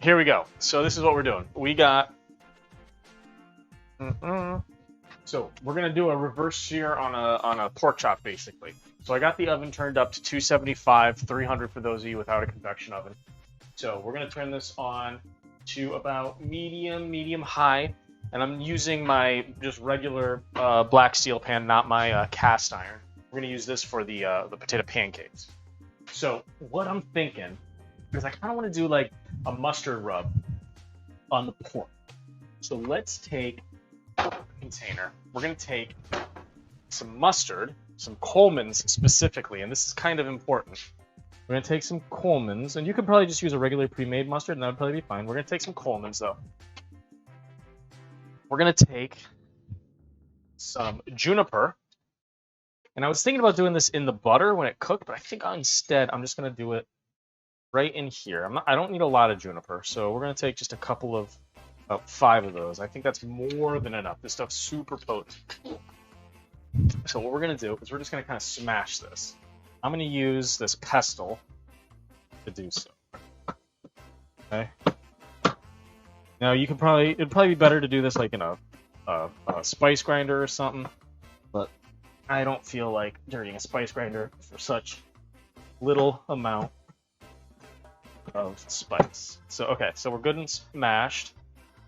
here we go. So this is what we're doing. We got. So we're gonna do a reverse sear on a pork chop, basically. So I got the oven turned up to 275, 300 for those of you without a convection oven. So we're gonna turn this on to about medium high, and I'm using my just regular black steel pan, not my cast iron. We're gonna use this for the potato pancakes. So what I'm thinking is I kind of want to do like a mustard rub on the pork. So let's take a container. We're gonna take some mustard, some Coleman's specifically, and this is kind of important. We're gonna take some Coleman's, and you could probably just use a regular pre-made mustard, and that would probably be fine. We're gonna take some Coleman's though. We're gonna take some juniper, and I was thinking about doing this in the butter when it cooked, but I think instead I'm just gonna do it right in here. I don't need a lot of juniper, so we're gonna take just a couple of, 5 of those. I think that's more than enough. This stuff's super potent. So what we're gonna do is we're just gonna kind of smash this. I'm gonna use this pestle to do so. Okay. Now it'd probably be better to do this like in a spice grinder or something, but I don't feel like dirtying a spice grinder for such little amount of spice. So okay, so we're good and smashed.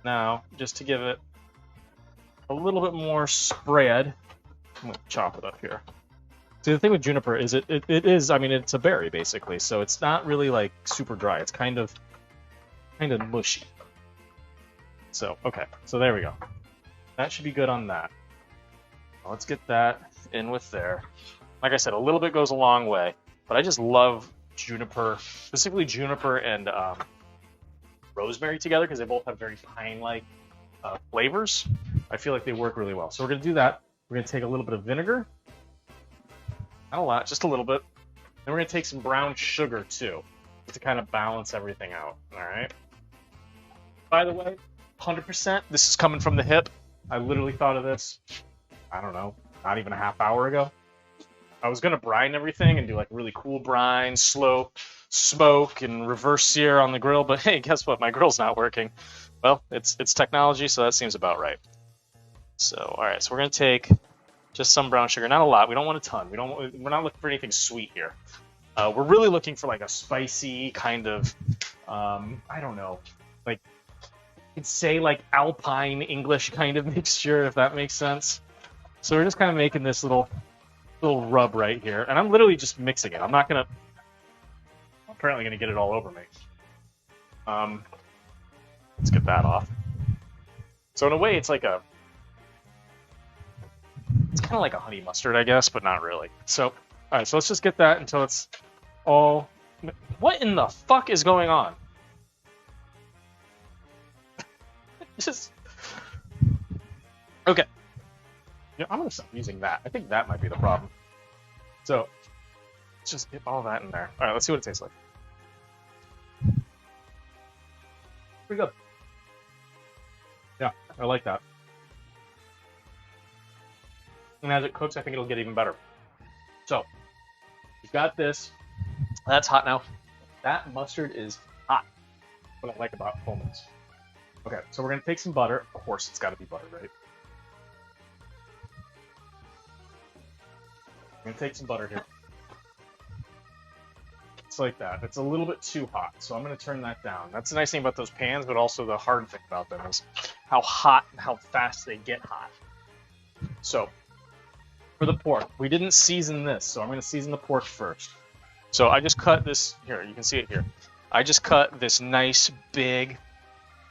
Now, just to give it a little bit more spread, I'm gonna chop it up here. See, the thing with juniper is it is, I mean, it's a berry basically, so it's not really like super dry. It's kind of mushy. So okay, so there we go. That should be good on that. Now let's get that in with there. Like I said, a little bit goes a long way, but I just love juniper, specifically juniper and rosemary together because they both have very pine-like flavors. I feel like they work really well. So we're going to do that. We're going to take a little bit of vinegar. Not a lot, just a little bit. Then we're going to take some brown sugar too to kind of balance everything out. All right. By the way, 100%, this is coming from the hip. I literally thought of this, I don't know, not even a half hour ago. I was gonna brine everything and do like really cool brine, slow smoke, and reverse sear on the grill, but hey, guess what? My grill's not working. Well, it's technology, so that seems about right. So, all right, so we're gonna take just some brown sugar, not a lot. We don't want a ton. We're not looking for anything sweet here. We're really looking for like a spicy kind of, I don't know, like you'd say like Alpine English kind of mixture, if that makes sense. So we're just kind of making this little rub right here, and I'm literally just mixing it. I'm apparently gonna get it all over me. Let's get that off. So in a way, it's kind of like a honey mustard, I guess, but not really. So, all right, so let's just get that until it's all. What in the fuck is going on? Just okay. Yeah, I'm gonna stop using that. I think that might be the problem. So, let's just get all that in there. All right, let's see what it tastes like. Pretty good. Yeah, I like that. And as it cooks, I think it'll get even better. So, you've got this. That's hot now. That mustard is hot. What I like about Coleman's. Okay, so we're gonna take some butter. Of course, it's got to be butter, right? I'm gonna take some butter here. It's like that. It's a little bit too hot, so I'm gonna turn that down. That's the nice thing about those pans, but also the hard thing about them is how hot and how fast they get hot. So, for the pork, we didn't season this, so I'm gonna season the pork first. So I just cut this, here, you can see it here. I just cut this nice big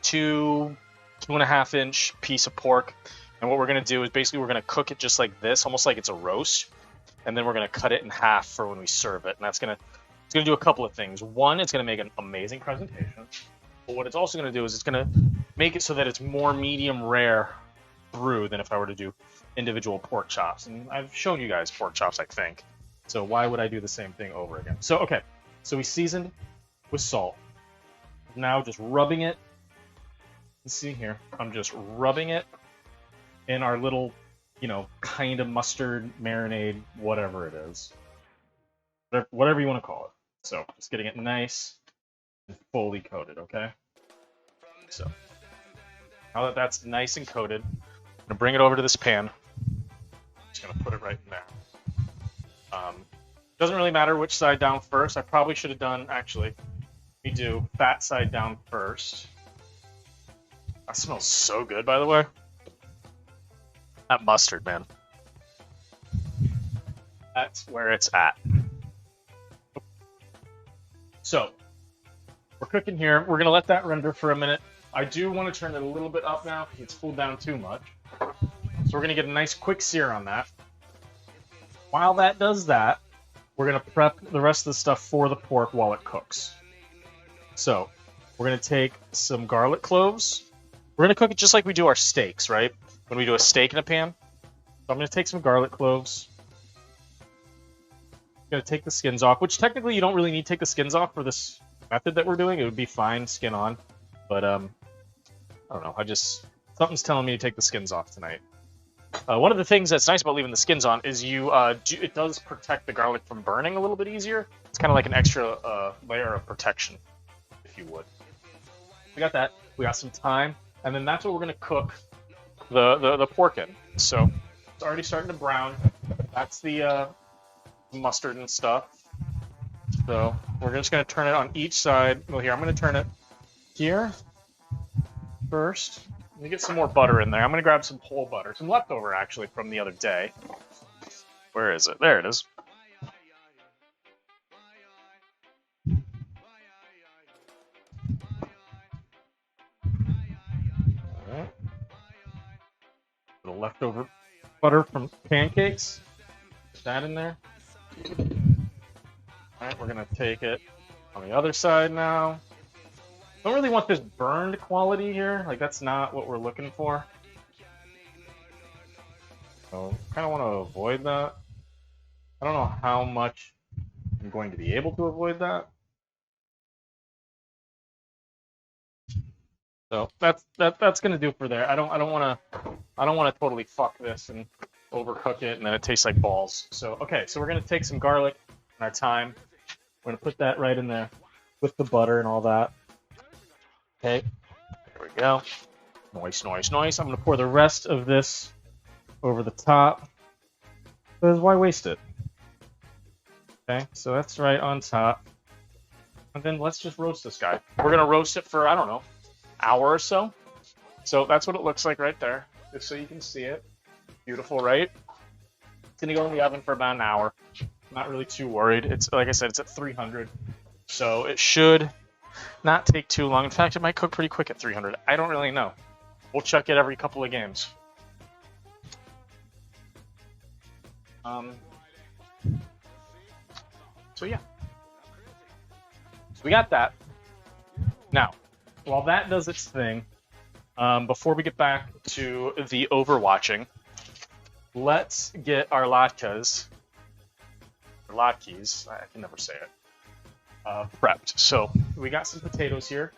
2.5 inch piece of pork. And what we're gonna do is basically we're gonna cook it just like this, almost like it's a roast. And then we're gonna cut it in half for when we serve it. And it's gonna do a couple of things. One, it's gonna make an amazing presentation. But what it's also gonna do is it's gonna make it so that it's more medium rare through than if I were to do individual pork chops. And I've shown you guys pork chops, I think. So why would I do the same thing over again? So, okay, so we seasoned with salt. Now just rubbing it. Let's see here. I'm just rubbing it in our little, kind of mustard, marinade, whatever it is. Whatever you want to call it. So just getting it nice and fully coated, okay? So now that that's nice and coated, I'm gonna bring it over to this pan. Just gonna put it right in there. Doesn't really matter which side down first. I probably should have done, actually, we do fat side down first. That smells so good, by the way. That mustard, man. That's where it's at. So, we're cooking here. We're going to let that render for a minute. I do want to turn it a little bit up now because it's cooled down too much. So we're going to get a nice quick sear on that. While that does that, we're going to prep the rest of the stuff for the pork while it cooks. So, we're going to take some garlic cloves. We're going to cook it just like we do our steaks, right? When we do a steak in a pan. So I'm going to take some garlic cloves. I'm going to take the skins off, which technically you don't really need to take the skins off for this method that we're doing. It would be fine skin on. But, I don't know. Something's telling me to take the skins off tonight. One of the things that's nice about leaving the skins on is it does protect the garlic from burning a little bit easier. It's kind of like an extra layer of protection, if you would. We got that. We got some thyme, and then that's what we're gonna cook the pork in. So it's already starting to brown. That's the mustard and stuff. So we're just gonna turn it on each side. Well, here I'm gonna turn it here first. Let me get some more butter in there. I'm going to grab some whole butter. Some leftover, actually, from the other day. Where is it? There it is. Alright. Little leftover butter from pancakes. Put that in there. Alright, we're going to take it on the other side now. Don't really want this burned quality here. Like, that's not what we're looking for. So, kind of want to avoid that. I don't know how much I'm going to be able to avoid that. So that's gonna do for there. I don't want to totally fuck this and overcook it and then it tastes like balls. So okay, so we're gonna take some garlic and our thyme. We're gonna put that right in there with the butter and all that. Okay, there we go. Nice, nice, nice. I'm gonna pour the rest of this over the top. Because why waste it? Okay, so that's right on top. And then let's just roast this guy. We're gonna roast it for, I don't know, hour or so. So that's what it looks like right there, just so you can see it. Beautiful, right? It's gonna go in the oven for about an hour. Not really too worried. It's, like I said, it's at 300, so it should not take too long. In fact, it might cook pretty quick at 300. I don't really know. We'll check it every couple of games. So yeah. So we got that. Now, while that does its thing, before we get back to the overwatching, let's get our latkes, I can never say it, prepped. So we got some potatoes here.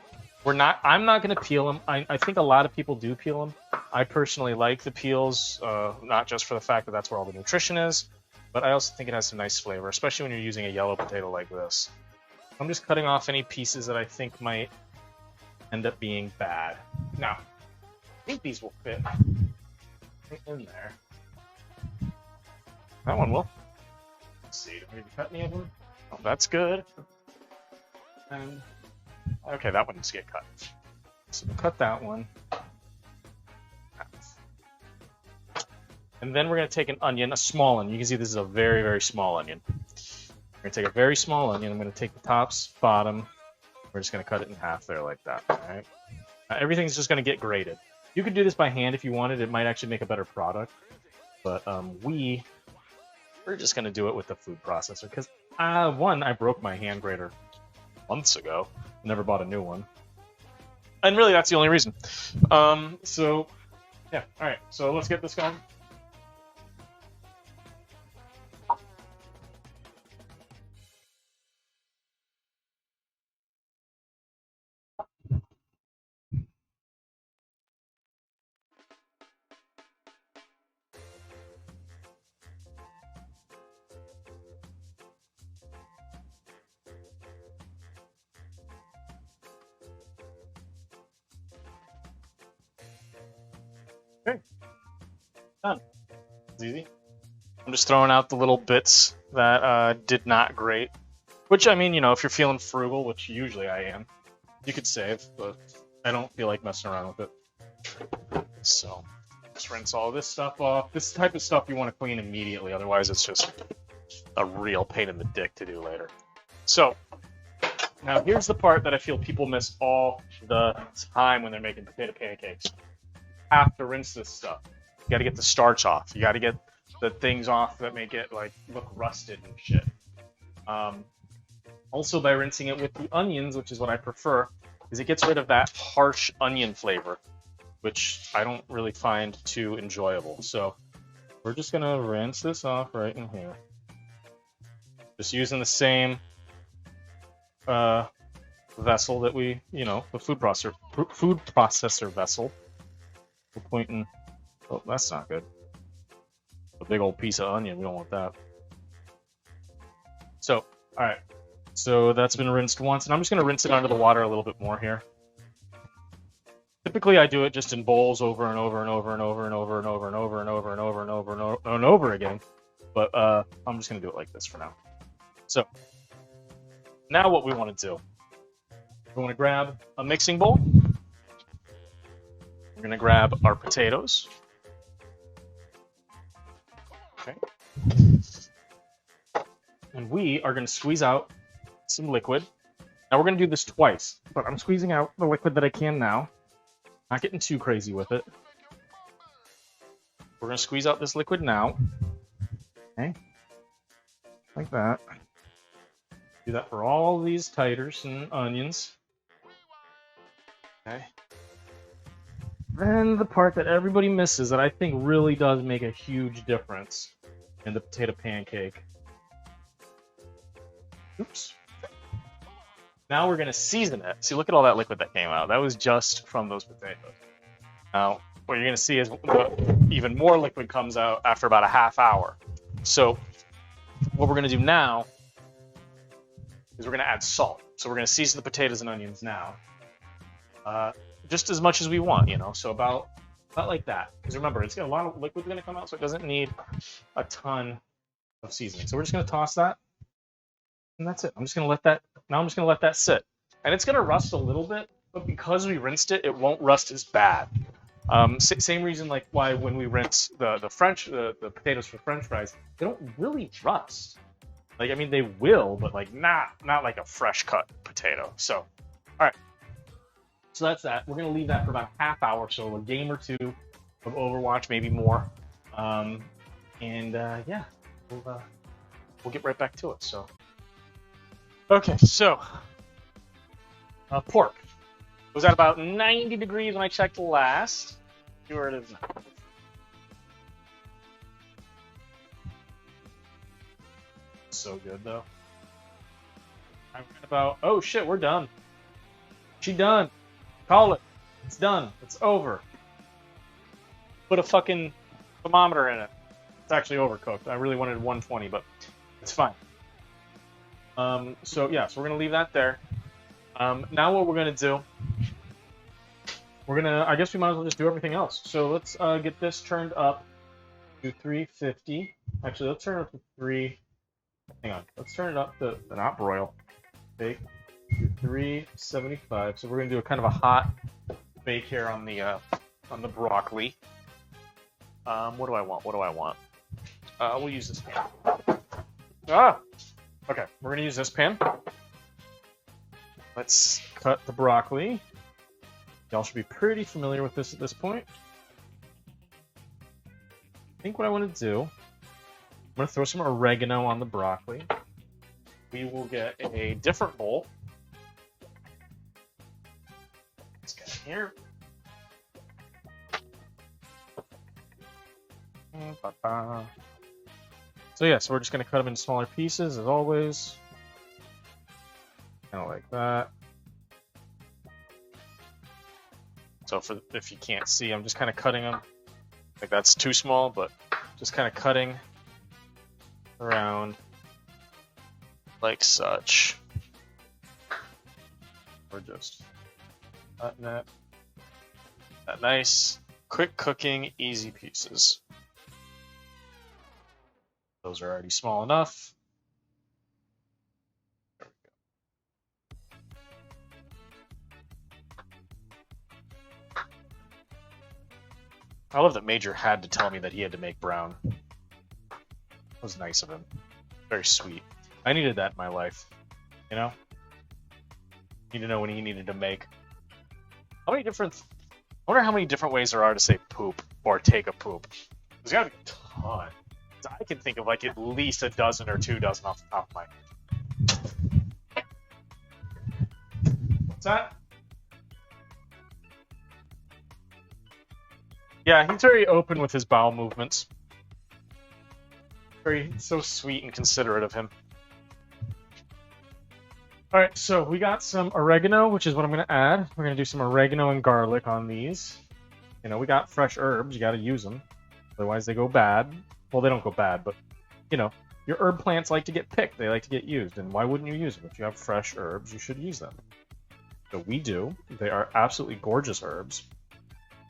I'm not going to peel them. I think a lot of people do peel them. I personally like the peels, not just for the fact that that's where all the nutrition is, but I also think it has some nice flavor, especially when you're using a yellow potato like this. I'm just cutting off any pieces that I think might end up being bad. Now, I think these will fit right in there. That one will. Let's see, did we cut any of them? Oh, that's good. And okay, that one needs to get cut. So we'll cut that one. And then we're going to take an onion, a small onion. You can see this is a very, very small onion. We're going to take a very small onion. I'm going to take the tops, bottom. We're just going to cut it in half there like that. All right. Everything's just going to get grated. You could do this by hand if you wanted. It might actually make a better product. But we're just going to do it with the food processor. Because, one, I broke my hand grater months ago. Never bought a new one. And really, that's the only reason. So, yeah. All right. So let's get this going. Okay, done. It's easy. I'm just throwing out the little bits that did not grate. Which, I mean, you know, if you're feeling frugal, which usually I am, you could save, but I don't feel like messing around with it. So, just rinse all this stuff off. This type of stuff you want to clean immediately, otherwise it's just a real pain in the dick to do later. So, now here's the part that I feel people miss all the time when they're making potato pancakes. You have to rinse this stuff. You got to get the starch off. You got to get the things off that make it like look rusted and shit. Also, by rinsing it with the onions, which is what I prefer, is it gets rid of that harsh onion flavor, which I don't really find too enjoyable. So we're just gonna rinse this off right in here. Just using the same vessel that we, you know, the food processor vessel. We're pointing. Oh, that's not good. A big old piece of onion. We don't want that. So, all right. So that's been rinsed once, and I'm just going to rinse it under the water a little bit more here. Typically, I do it just in bowls over and over and over and over and over and over and over and over and over and over and over and over again. But I'm just going to do it like this for now. So now what we want to do, we want to grab a mixing bowl. We're going to grab our potatoes. Okay. And we are going to squeeze out some liquid. Now we're going to do this twice, but I'm squeezing out the liquid that I can now. Not getting too crazy with it. We're going to squeeze out this liquid now. Okay. Like that. Do that for all these taters and onions. Okay. Then the part that everybody misses that I think really does make a huge difference in the potato pancake. Oops. Now we're going to season it. See, look at all that liquid that came out. That was just from those potatoes. Now, what you're going to see is even more liquid comes out after about a half hour. So what we're going to do now is we're going to add salt. So we're going to season the potatoes and onions now. Just as much as we want, you know, so about like that. Because remember, it's got a lot of liquid going to come out, so it doesn't need a ton of seasoning. So we're just going to toss that. And that's it. I'm just going to let that sit. And it's going to rust a little bit, but because we rinsed it, it won't rust as bad. Same reason like why when we rinse the potatoes for French fries, they don't really rust. Like, I mean, they will, but like not like a fresh cut potato. So, all right. So that's that. We're going to leave that for about a half hour, so a game or two of Overwatch, maybe more. Yeah, we'll get right back to it. So. Okay, so pork was at about 90 degrees when I checked last. See where it is now. So good though. I'm about. Oh shit, we're done. She done. Call it. It's done. It's over. Put a fucking thermometer in it. It's actually overcooked. I really wanted 120, but it's fine. So we're gonna leave that there. Now what we're gonna do, I guess we might as well just do everything else. So let's get this turned up to 350. Actually, let's turn it up to 3. Hang on. Let's turn it up to not broil. Bake to 375. So we're gonna do a kind of a hot bake here on the broccoli. What do I want? We'll use this pan. Okay, we're going to use this pan. Let's cut the broccoli. Y'all should be pretty familiar with this at this point. I think what I want to do, I'm going to throw some oregano on the broccoli. We will get a different bowl. Let's get in here. So we're just going to cut them into smaller pieces, as always. Kind of like that. So if you can't see, I'm just kind of cutting them. Like that's too small, but just kind of cutting around like such. We're just cutting that nice. Quick cooking, easy pieces. Those are already small enough. There we go. I love that Major had to tell me that he had to make brown. That was nice of him. Very sweet. I needed that in my life. You know? Need to know when he needed to make. How many different... I wonder how many different ways there are to say poop or take a poop. There's gotta be a ton. I can think of like at least a dozen or 2 dozen off the top of my head. What's that? Yeah, he's very open with his bowel movements. Very so sweet and considerate of him. All right, so we got some oregano, which is what I'm going to add. We're going to do some oregano and garlic on these. You know, we got fresh herbs. You got to use them. Otherwise, they go bad. Well, they don't go bad, but, you know, your herb plants like to get picked. They like to get used. And why wouldn't you use them? If you have fresh herbs, you should use them. So we do. They are absolutely gorgeous herbs.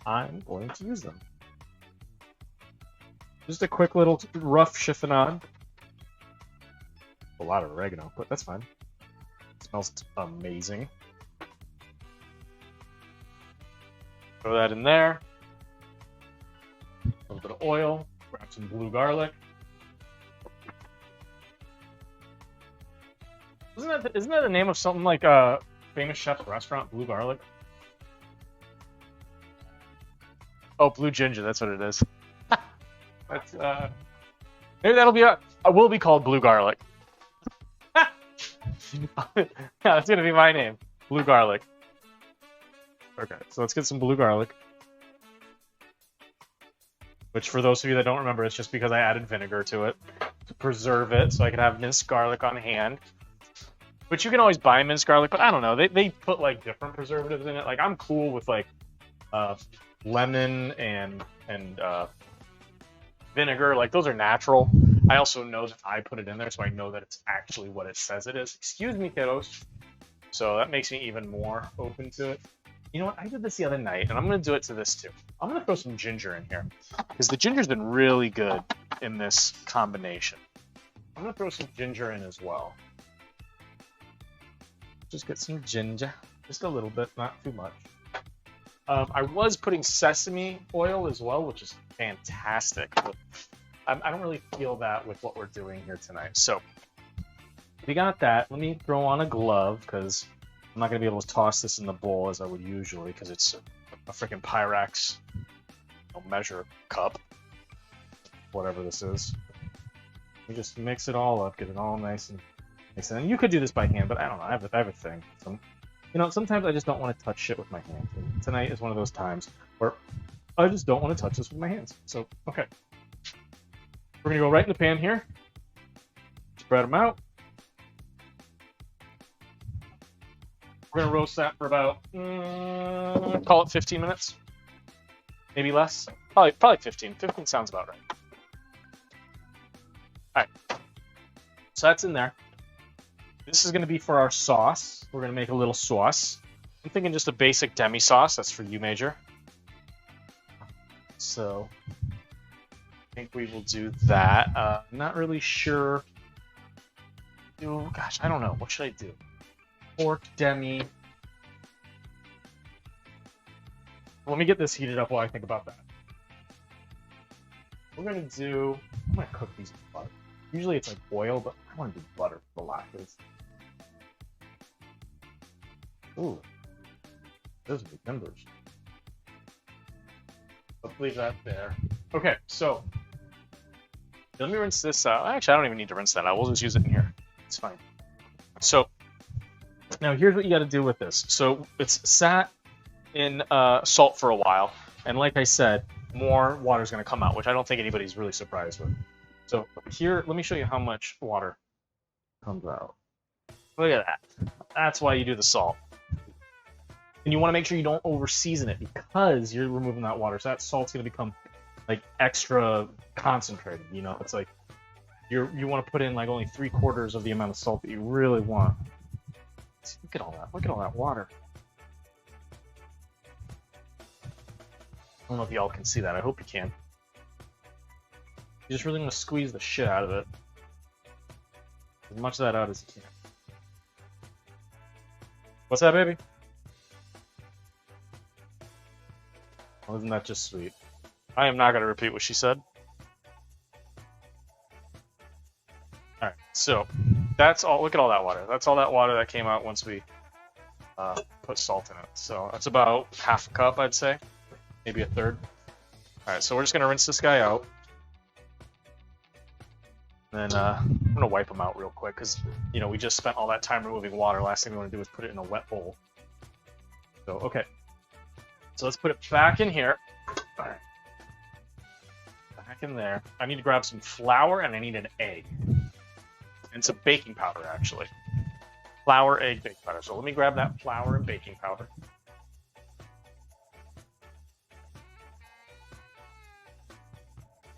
I'm going to use them. Just a quick little rough chiffonade. A lot of oregano, but that's fine. Smells amazing. Throw that in there. A little bit of oil. Grab some blue garlic. Isn't that the name of something like a famous chef's restaurant, Blue Garlic? Oh, Blue Ginger. That's what it is. That's maybe that'll be will be called Blue Garlic. Yeah, that's gonna be my name, Blue Garlic. Okay, so let's get some blue garlic. Which, for those of you that don't remember, it's just because I added vinegar to it to preserve it, so I could have minced garlic on hand. Which you can always buy minced garlic, but I don't know. They put like different preservatives in it. Like I'm cool with like lemon and vinegar. Like those are natural. I also know that I put it in there, so I know that it's actually what it says it is. Excuse me, kiddos. So that makes me even more open to it. You know what? I did this the other night, and I'm going to do it to this too. I'm going to throw some ginger in here, because the ginger's been really good in this combination. I'm going to throw some ginger in as well. Just get some ginger. Just a little bit, not too much. I was putting sesame oil as well, which is fantastic. But I don't really feel that with what we're doing here tonight. So we got that. Let me throw on a glove, because I'm not going to be able to toss this in the bowl as I would usually, because it's a freaking Pyrex measure cup. Whatever this is. We just mix it all up, get it all nice and nice. And you could do this by hand, but I don't know. I have a thing. So, you know, sometimes I just don't want to touch shit with my hands. And tonight is one of those times where I just don't want to touch this with my hands. So, okay. We're going to go right in the pan here. Spread them out. We're going to roast that for about, call it 15 minutes. Maybe less. Probably 15. 15 sounds about right. All right. So that's in there. This is going to be for our sauce. We're going to make a little sauce. I'm thinking just a basic demi sauce. That's for you, Major. So I think we will do that. I'm not really sure. Oh, gosh, I don't know. What should I do? Pork demi. Let me get this heated up while I think about that. We're going to do... I'm going to cook these in butter. Usually it's like oil, but I want to do butter for the latkes. Ooh. Those are big numbers. Let's leave that there. Okay, so let me rinse this out. Actually, I don't even need to rinse that out. We'll just use it in here. It's fine. So now here's what you got to do with this. So it's sat in salt for a while, and like I said, more water is going to come out, which I don't think anybody's really surprised with. So here, let me show you how much water comes out. Look at that. That's why you do the salt. And you want to make sure you don't over-season it, because you're removing that water. So that salt's going to become like extra concentrated. You know, it's like you want to put in like only 3/4 of the amount of salt that you really want. Look at all that. Look at all that water. don't know if y'all can see that. I hope you can. You just really want to squeeze the shit out of it. As much of that out as you can. What's that, baby? Well, isn't that just sweet? I am not going to repeat what she said. Alright, so that's all. Look at all that water. That's all that water that came out once we put salt in it. So that's about half a cup, I'd say. Maybe a third. Alright, so we're just going to rinse this guy out. And then I'm going to wipe him out real quick because, you know, we just spent all that time removing water. Last thing we want to do is put it in a wet bowl. So, okay. So let's put it back in here. Alright. Back in there. I need to grab some flour and I need an egg. And some baking powder, actually. Flour, egg, baking powder. So let me grab that flour and baking powder.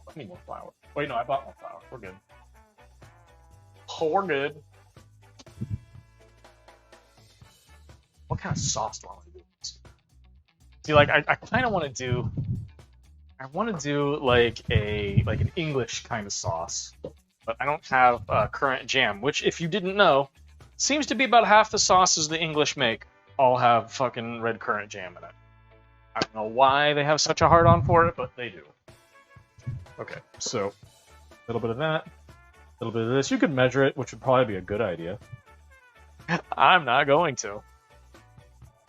I need more flour. Wait, no, I bought more flour. We're good. Oh, we're good. What kind of sauce do I want to do? See, like, I kind of want to do... I want to do, like, an English kind of sauce. But I don't have currant jam, which, if you didn't know, seems to be about half the sauces the English make all have fucking red currant jam in it. I don't know why they have such a hard-on for it, but they do. Okay, so a little bit of that, a little bit of this. You could measure it, which would probably be a good idea. I'm not going to.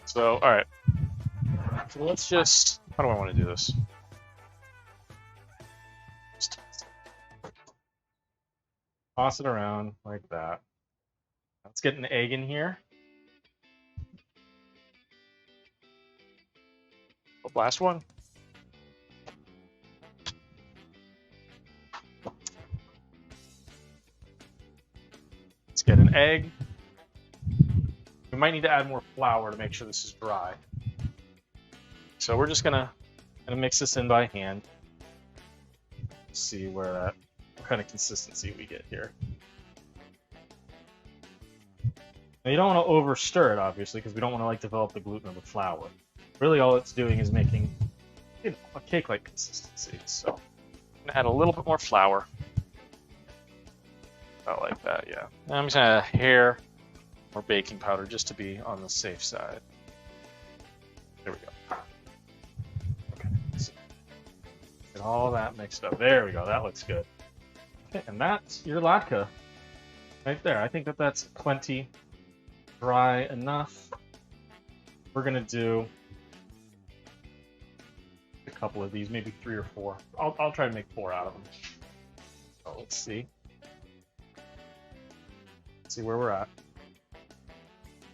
So, alright. So let's just... How do I want to do this? Just toss it around like that. Let's get an egg in here. The last one. Let's get an egg. We might need to add more flour to make sure this is dry. So we're just gonna mix this in by hand. See what kind of consistency we get here. Now you don't want to over stir it, obviously, because we don't want to like develop the gluten of the flour. Really, all it's doing is making, you know, a cake-like consistency. So I'm gonna add a little bit more flour. About like that, yeah. And I'm just gonna add a hair more baking powder just to be on the safe side. There we go. Okay, so get all that mixed up. There we go. That looks good. Okay, and that's your latke right there. I think that that's plenty dry enough. We're gonna do a couple of these, maybe 3 or 4. I'll try to make 4 out of them. So let's see. Let's see where we're at.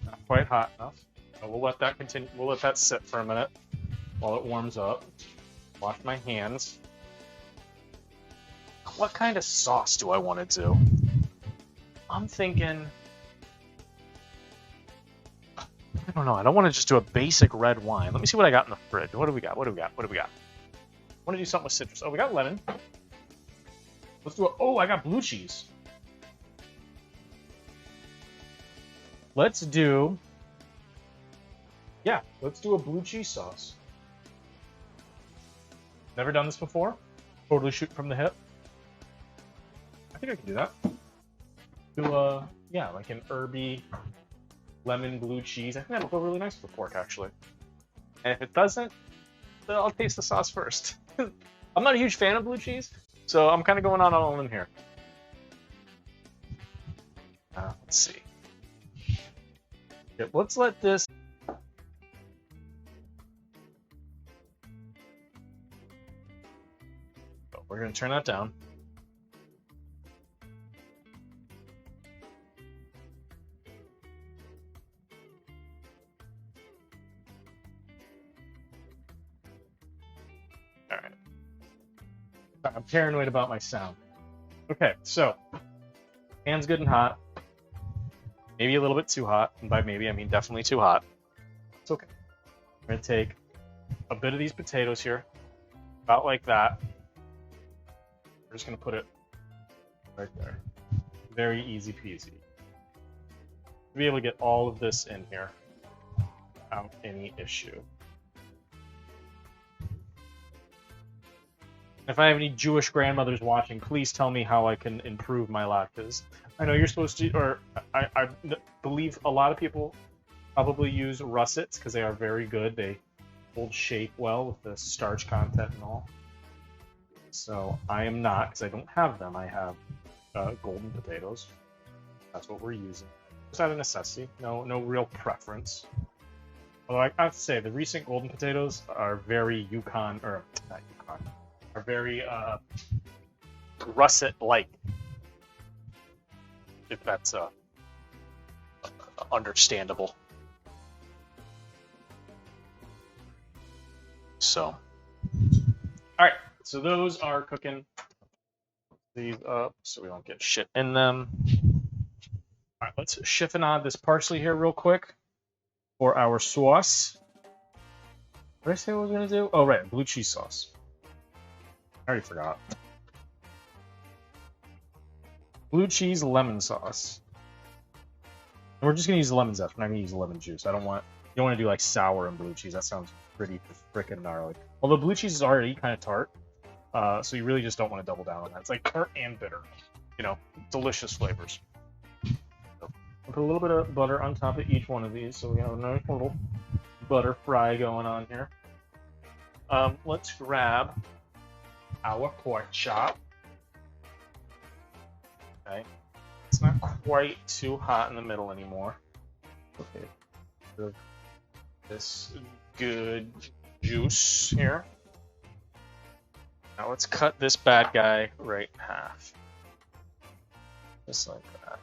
Not quite hot enough. So we'll let that continue. We'll let that sit for a minute while it warms up. Wash my hands. What kind of sauce do I want to do? I'm thinking... I don't know. I don't want to just do a basic red wine. Let me see what I got in the fridge. What do we got? What do we got? What do we got? I want to do something with citrus. Oh, we got lemon. Let's do it. Oh, I got blue cheese. Let's do... Yeah, let's do a blue cheese sauce. Never done this before. Totally shoot from the hip. I think I can do that. Do yeah, like an herby lemon blue cheese. I think that'll go really nice with pork, actually. And if it doesn't, then I'll taste the sauce first. I'm not a huge fan of blue cheese, so I'm kind of going on all in here. Let's see. Okay, let's let this... Oh, we're going to turn that down. All right. I'm paranoid about my sound. Okay, so pan's good and hot. Maybe a little bit too hot, and by maybe I mean definitely too hot. It's okay. I'm gonna take a bit of these potatoes here, about like that. We're just gonna put it right there. Very easy peasy. To be able to get all of this in here without any issue. If I have any Jewish grandmothers watching, please tell me how I can improve my latkes. I know you're supposed to, or I believe a lot of people probably use russets because they are very good. They hold shape well with the starch content and all. So I am not, because I don't have them. I have golden potatoes. That's what we're using. It's not a necessity. No real preference. Although I have to say, the recent golden potatoes are very Yukon, or not Yukon, are very russet-like. If that's understandable. So, all right. So those are cooking. These up so we don't get shit in them. All right, let's chiffonade this parsley here real quick for our sauce. What did I say I was gonna do? Oh right, blue cheese sauce. I already forgot. Blue cheese lemon sauce. And we're just gonna use lemon zest. We're not gonna use lemon juice. I don't want. You don't want to do like sour and blue cheese. That sounds pretty freaking gnarly. Although blue cheese is already kind of tart, so you really just don't want to double down on that. It's like tart and bitter. You know, delicious flavors. So I'll put a little bit of butter on top of each one of these, so we have a nice little butter fry going on here. Let's grab our pork chop. Okay, it's not quite too hot in the middle anymore. Okay, this good juice here. Now let's cut this bad guy right in half. Just like that.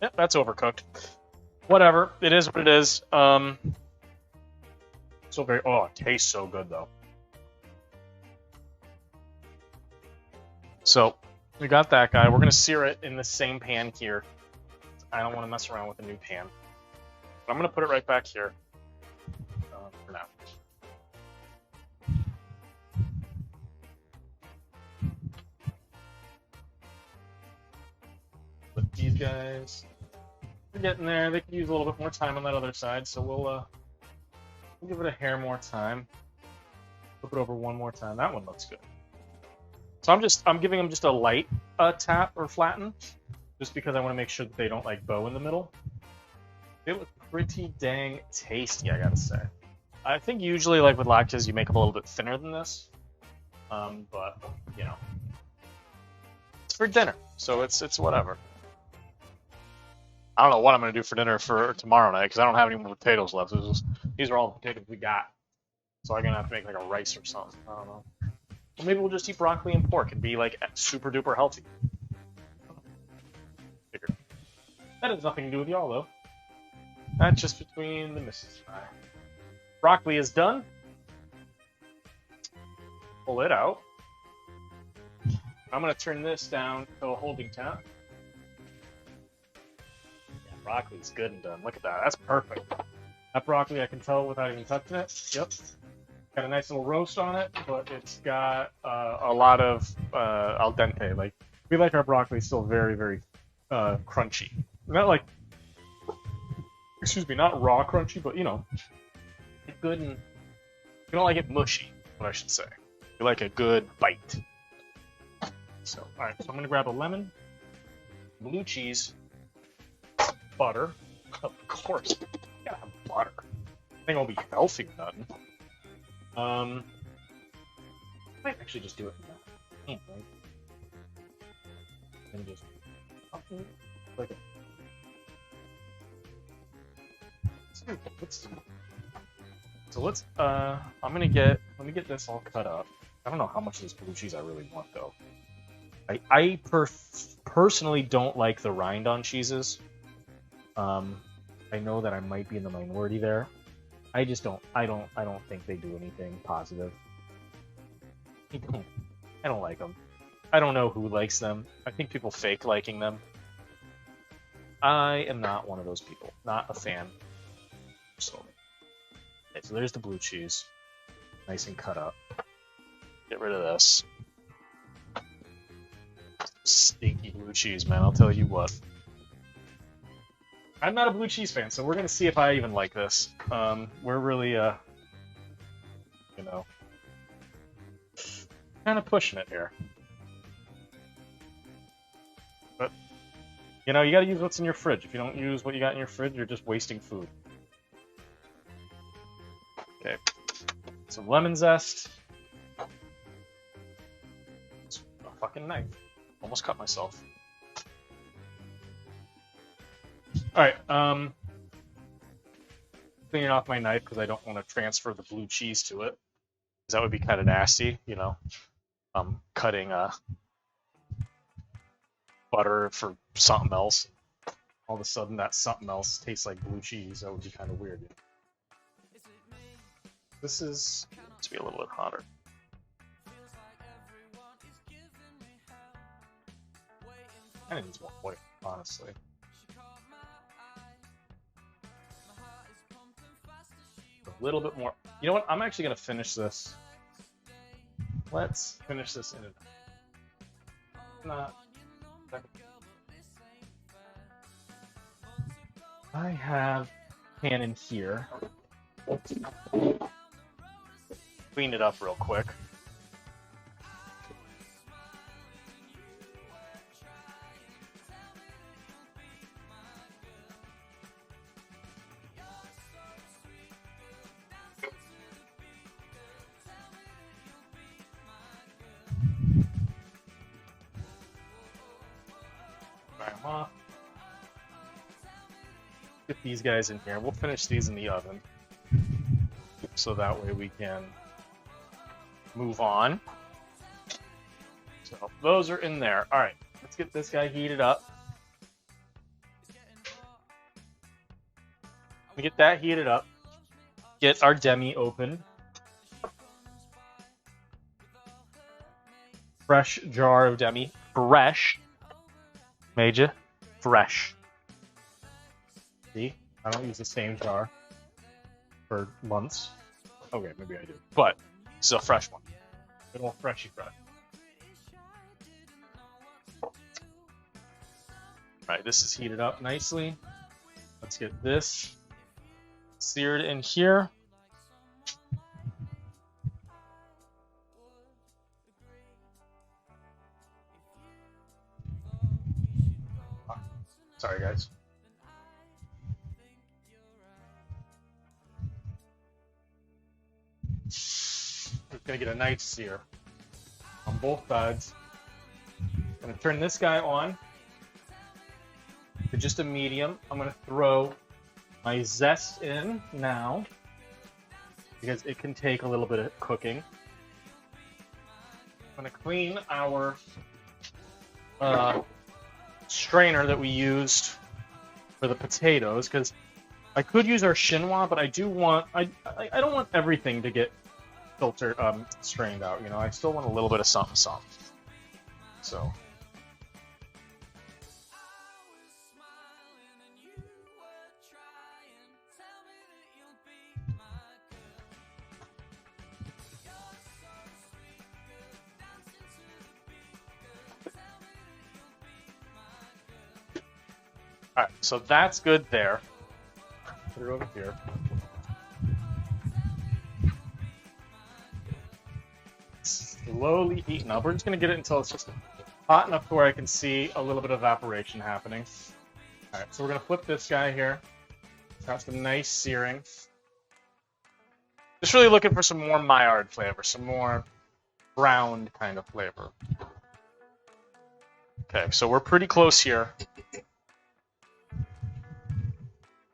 Yep, that's overcooked. Whatever, it is what it is. So very, oh, it tastes so good though. So we got that guy. We're gonna sear it in the same pan here. I don't want to mess around with a new pan. But I'm gonna put it right back here for now. But these guys, they're getting there. They could use a little bit more time on that other side, so we'll give it a hair more time. Flip it over one more time. That one looks good. So I'm giving them just a light tap or flatten, just because I want to make sure that they don't like bow in the middle. They look pretty dang tasty, I gotta say. I think usually, like with latkes, you make them a little bit thinner than this, but you know, it's for dinner, so it's whatever. I don't know what I'm gonna do for dinner for tomorrow night because I don't have any more potatoes left. These are all the potatoes we got, so I'm gonna have to make like a rice or something. I don't know. Or maybe we'll just eat broccoli and pork and be like super duper healthy. Figured. That has nothing to do with y'all though. That's just between the missus and I. Broccoli is done. Pull it out. I'm gonna turn this down to a holding temp. Yeah, broccoli's good and done. Look at that. That's perfect. That broccoli I can tell without even touching it. Yep. Got a nice little roast on it, but it's got a lot of al dente. Like we like our broccoli still very, very crunchy. Not like, excuse me, not raw crunchy, but you know, good and you don't like it mushy. What I should say. You like a good bite. So, all right. So I'm gonna grab a lemon, blue cheese, butter. Of course, you gotta have butter. I think it'll be healthy or nothing. I might actually just do it from that. Right? And just like it. So let's let me get this all cut up. I don't know how much of this blue cheese I really want though. I personally don't like the rind on cheeses. I know that I might be in the minority there. I just don't. I don't think they do anything positive. I don't like them. I don't know who likes them. I think people fake liking them. I am not one of those people. Not a fan. So, okay, so there's the blue cheese, nice and cut up. Get rid of this stinky blue cheese, man. I'll tell you what. I'm not a blue cheese fan, so we're gonna see if I even like this. We're really, you know, kind of pushing it here. But, you know, you got to use what's in your fridge. If you don't use what you got in your fridge, you're just wasting food. Okay. Some lemon zest. It's a fucking knife. Almost cut myself. Alright, cleaning off my knife because I don't want to transfer the blue cheese to it. Because that would be kind of nasty, you know. Cutting butter for something else. All of a sudden that something else tastes like blue cheese. That would be kind of weird. This is to be a little bit hotter. Kind of needs more oil, honestly. A little bit more. You know what? I'm actually going to finish this. Let's finish this in not. I have a pan in here. Clean it up real quick. Get these guys in here. We'll finish these in the oven. So that way we can move on. So those are in there. All right, let's get this guy heated up. We get that heated up. Get our demi open. Fresh jar of demi. Fresh. Major. Fresh. See? I don't use the same jar for months. Okay, maybe I do. But it's a fresh one. Good old freshy fresh. Alright, this is heated up nicely. Let's get this seared in here. Sorry, guys. It's gonna get a nice sear on both sides. I'm gonna turn this guy on to just a medium. I'm gonna throw my zest in now because it can take a little bit of cooking. I'm gonna clean our strainer that we used for the potatoes because I could use our chinois, but I don't want everything to get filtered, strained out. You know, I still want a little bit of something. So. All right, so that's good there. Put it over here. Slowly heating up. We're just going to get it until it's just hot enough to where I can see a little bit of evaporation happening. All right, so we're going to flip this guy here. Got some nice searing. Just really looking for some more Maillard flavor, some more browned kind of flavor. Okay, so we're pretty close here.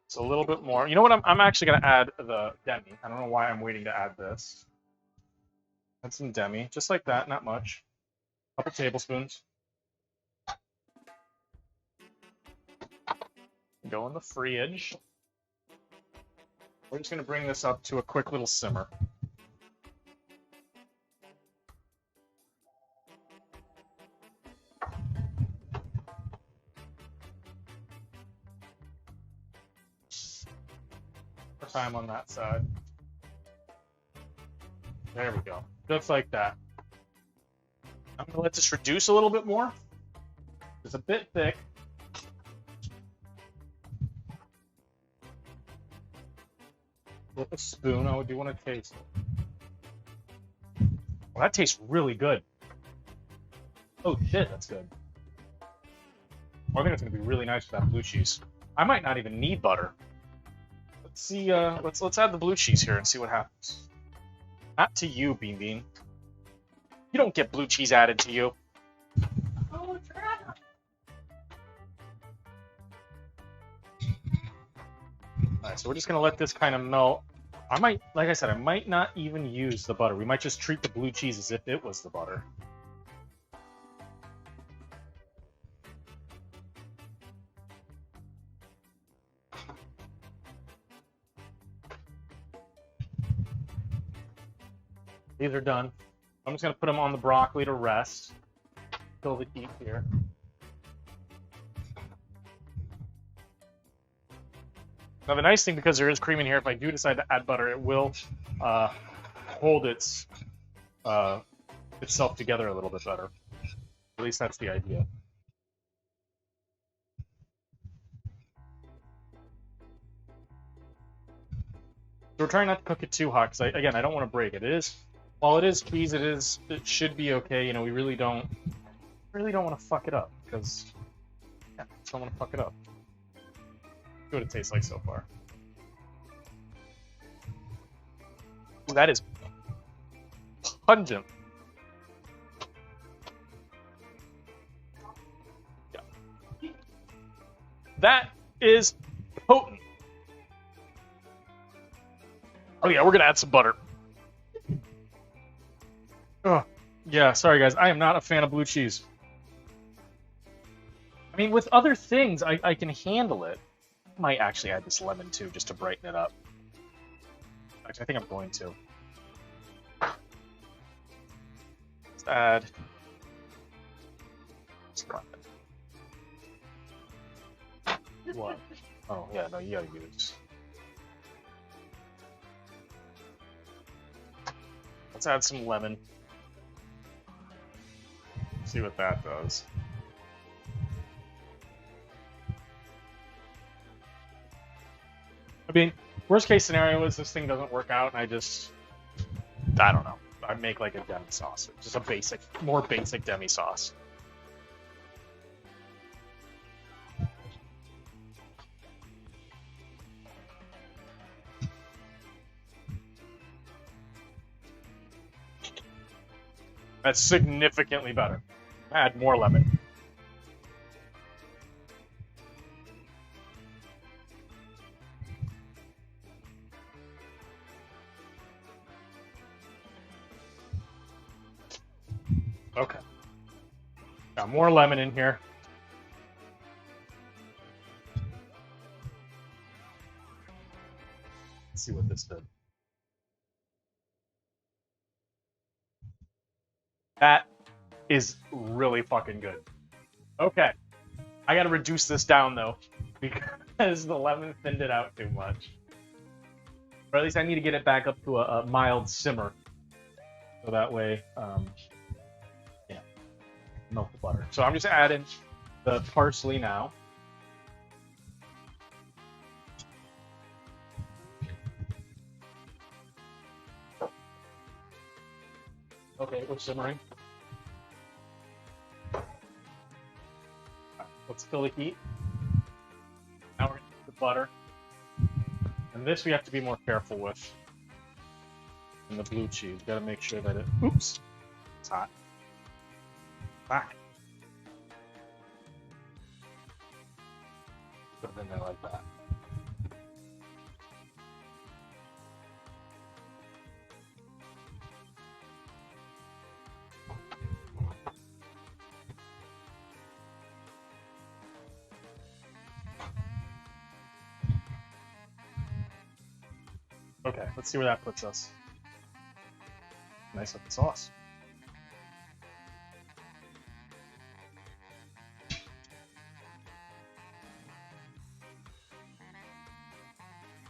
It's a little bit more. You know what? I'm actually going to add the demi. I don't know why I'm waiting to add this. Add some demi, just like that, not much. A couple tablespoons. Go in the fridge. We're just going to bring this up to a quick little simmer. Time on that side. There we go. Just like that. I'm going to let this reduce a little bit more. It's a bit thick. With a spoon, I do want to taste it. Well, that tastes really good. Oh shit, that's good. I think it's gonna be really nice with that blue cheese. I might not even need butter. Let's see. Let's add the blue cheese here and see what happens. Not to you, Bean Bean. You don't get blue cheese added to you. Oh, try. Alright, so we're just gonna let this kind of melt. I might, like I said, I might not even use the butter. We might just treat the blue cheese as if it was the butter. These are done. I'm just gonna put them on the broccoli to rest. Kill the heat here. Now the nice thing, because there is cream in here, if I do decide to add butter, it will hold itself together a little bit better. At least that's the idea. So we're trying not to cook it too hot, because again, I don't want to break it. It is, while it is cheese, it should be okay. You know, we really don't want to fuck it up, because yeah, just don't want to fuck it up. See what it tastes like so far. Ooh, that is pungent. Yeah. That is potent. Oh yeah, we're gonna add some butter. Oh, yeah, sorry guys, I am not a fan of blue cheese. I mean, with other things, I can handle it. I might actually add this lemon too, just to brighten it up. Actually, I think I'm going to. Let's add. What? Oh yeah, no, you gotta use. Let's add some lemon. See what that does. I mean, worst case scenario is this thing doesn't work out, and I don't know. I make like a demi sauce, just a more basic demi sauce. That's significantly better. Add more lemon. Okay. Got more lemon in here. Let's see what this did. That is really fucking good. Okay. I gotta reduce this down though, because the lemon thinned it out too much. Or at least I need to get it back up to a mild simmer. So that way, yeah, melt the butter. So I'm just adding the parsley now. Okay, we're simmering. Right, let's fill the heat. Now we're going to put the butter. And this we have to be more careful with. And the blue cheese. Got to make sure that oops, it's hot. Back. Put it in there like that. Okay, let's see where that puts us. Nice looking sauce.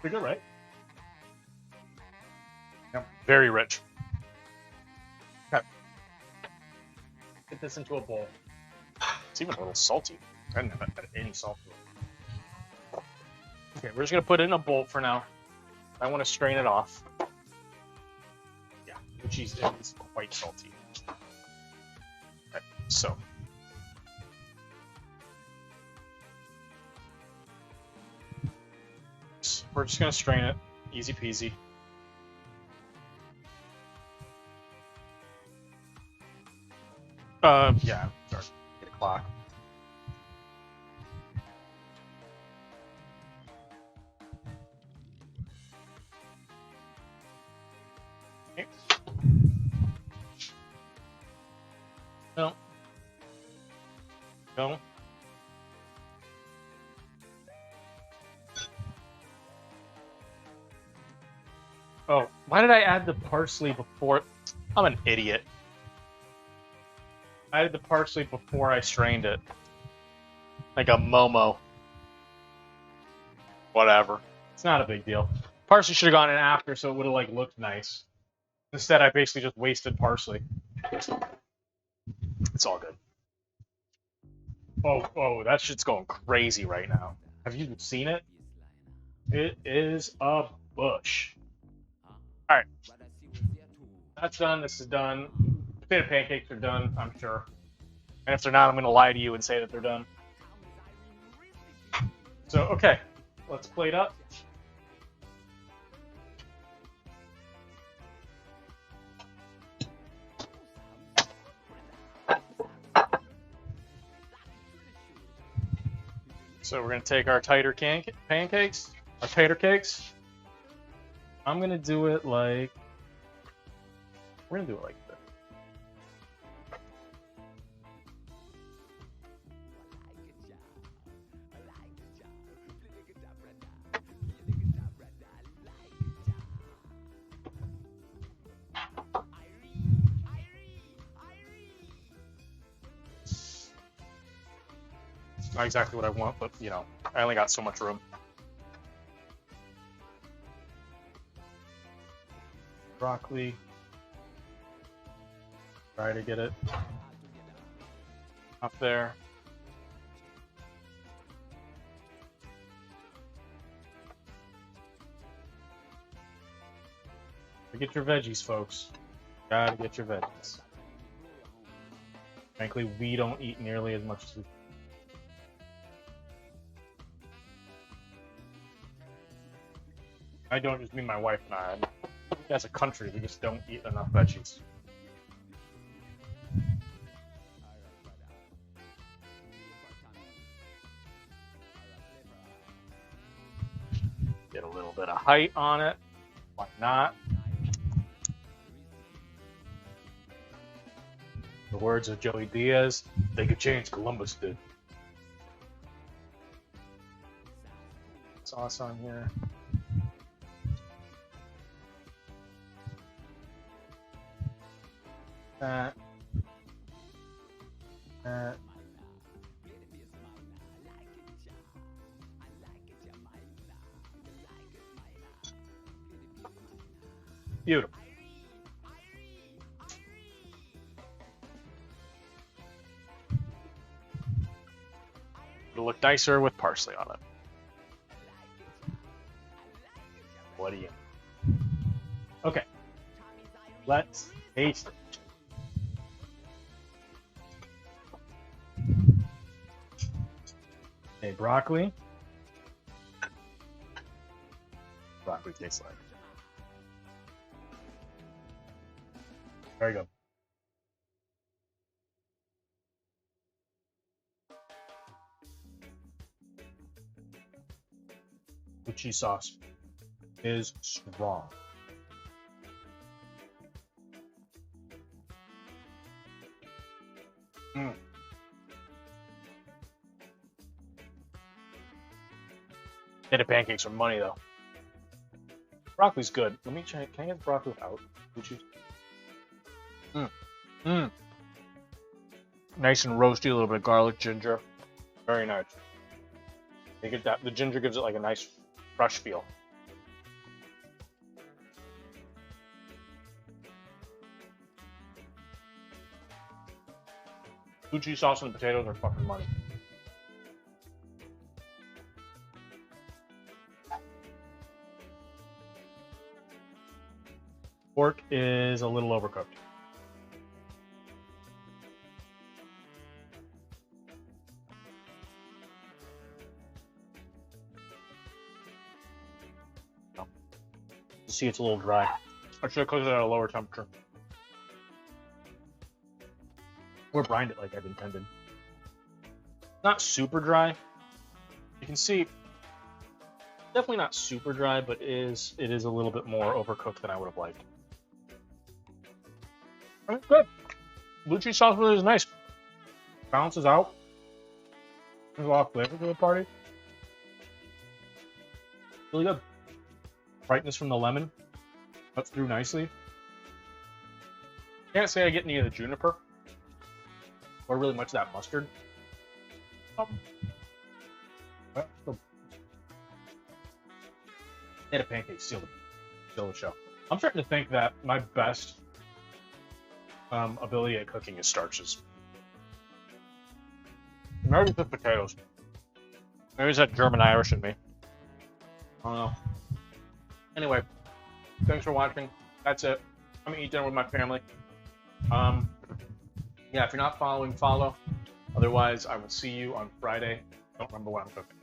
Pretty good, right? Yep, very rich. Okay. Get this into a bowl. It's even a little salty. I didn't have any salt to it. Okay, we're just gonna put it in a bowl for now. I want to strain it off. Yeah, the cheese is quite salty. Okay. So. We're just gonna strain it. Easy peasy. Yeah, sorry. 8 o'clock. Okay. No. No. Oh, why did I add the parsley before? I'm an idiot. I added the parsley before I strained it. Like a Momo. Whatever. It's not a big deal. Parsley should have gone in after, so it would have like looked nice. Instead, I basically just wasted parsley. It's all good. Oh, that shit's going crazy right now. Have you seen it? It is a bush. Alright. That's done. This is done. Potato pancakes are done, I'm sure. And if they're not, I'm going to lie to you and say that they're done. So, okay. Let's plate up. So we're going to take our tighter pancakes, our tater cakes. I'm going to do it like... We're going to do it like this. Not exactly what I want, but, you know, I only got so much room. Broccoli. Try to get it up there. Get your veggies, folks. Gotta get your veggies. Frankly, we don't eat nearly as much as we. I don't just mean my wife and I. As a country, we just don't eat enough veggies. Get a little bit of height on it. Why not? The words of Joey Diaz, they could change, Columbus did. Sauce on here. That. Beautiful. It'll look nicer with parsley on it. What do you? Okay. Let's taste it. Okay, broccoli. Broccoli tastes like. There you go. The cheese sauce is strong. Potato pancakes are money though. Broccoli's good. Let me check. Can I get the broccoli without blue cheese? Nice and roasty, a little bit of garlic, ginger. Very nice. You get that. The ginger gives it like a nice fresh feel. Blue cheese sauce and the potatoes are fucking money. Pork is a little overcooked. see it's a little dry. I should have cooked it at a lower temperature. Or brined it like I'd intended. Not super dry. You can see, definitely not super dry, but it is a little bit more overcooked than I would have liked. It's good. Blue cheese sauce really is nice. Balances out. There's a lot of flavor to the party. Really good. Brightness from the lemon. Cuts through nicely. Can't say I get any of the juniper. Or really much of that mustard. Had a pancake, steal the show. I'm starting to think that my best ability at cooking is starches. Maybe just potatoes. Maybe it's that German Irish in me. I don't know. Anyway, thanks for watching. That's it. I'm gonna eat dinner with my family. Yeah, if you're not following, follow. Otherwise, I will see you on Friday. Don't remember what I'm cooking.